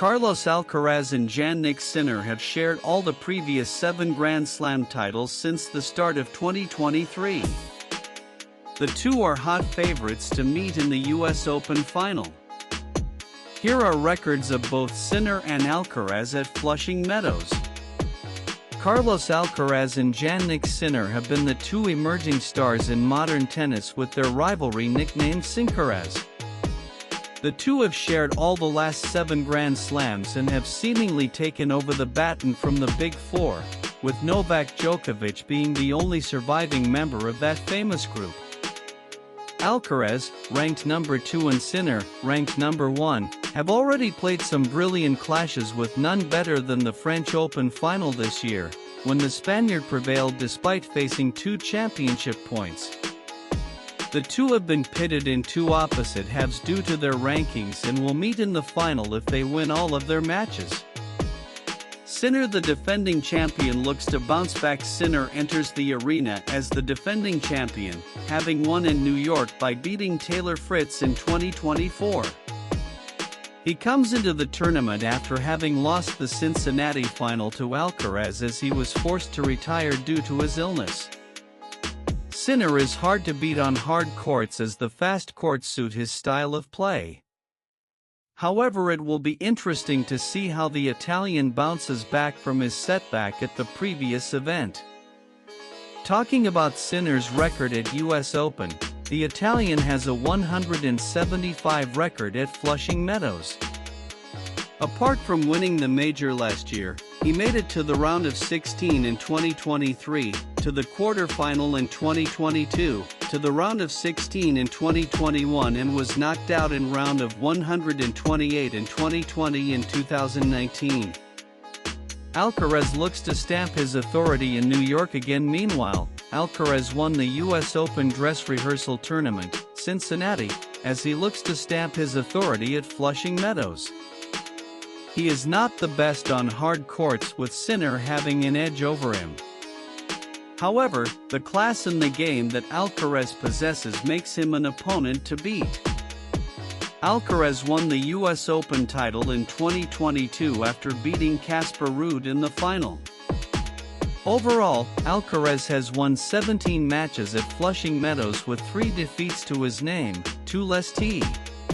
Carlos Alcaraz and Jannik Sinner have shared all the previous 7 Grand Slam titles since the start of 2023. The two are hot favorites to meet in the US Open final. Here are records of both Sinner and Alcaraz at Flushing Meadows. Carlos Alcaraz and Jannik Sinner have been the two emerging stars in modern tennis, with their rivalry nicknamed Sincaraz. The two have shared all the last 7 Grand Slams and have seemingly taken over the baton from the Big Four, with Novak Djokovic being the only surviving member of that famous group. Alcaraz, ranked number 2, and Sinner, ranked number 1, have already played some brilliant clashes, with none better than the French Open final this year, when the Spaniard prevailed despite facing 2 championship points. The two have been pitted in 2 opposite halves due to their rankings and will meet in the final if they win all of their matches. Sinner, the defending champion, looks to bounce back. Sinner enters the arena as the defending champion, having won in New York by beating Taylor Fritz in 2024. He comes into the tournament after having lost the Cincinnati final to Alcaraz as he was forced to retire due to his illness. Sinner is hard to beat on hard courts as the fast courts suit his style of play. However, it will be interesting to see how the Italian bounces back from his setback at the previous event. Talking about Sinner's record at US Open, the Italian has a 175 record at Flushing Meadows. Apart from winning the major last year, he made it to the round of 16 in 2023, to the quarterfinal in 2022, to the round of 16 in 2021, and was knocked out in round of 128 in 2020 and 2019. Alcaraz looks to stamp his authority in New York again. Meanwhile, Alcaraz won the US Open dress rehearsal tournament, Cincinnati, as he looks to stamp his authority at Flushing Meadows. He is not the best on hard courts, with Sinner having an edge over him. However, the class in the game that Alcaraz possesses makes him an opponent to beat. Alcaraz won the US Open title in 2022 after beating Casper Ruud in the final. Overall, Alcaraz has won 17 matches at Flushing Meadows with 3 defeats to his name, 2 less.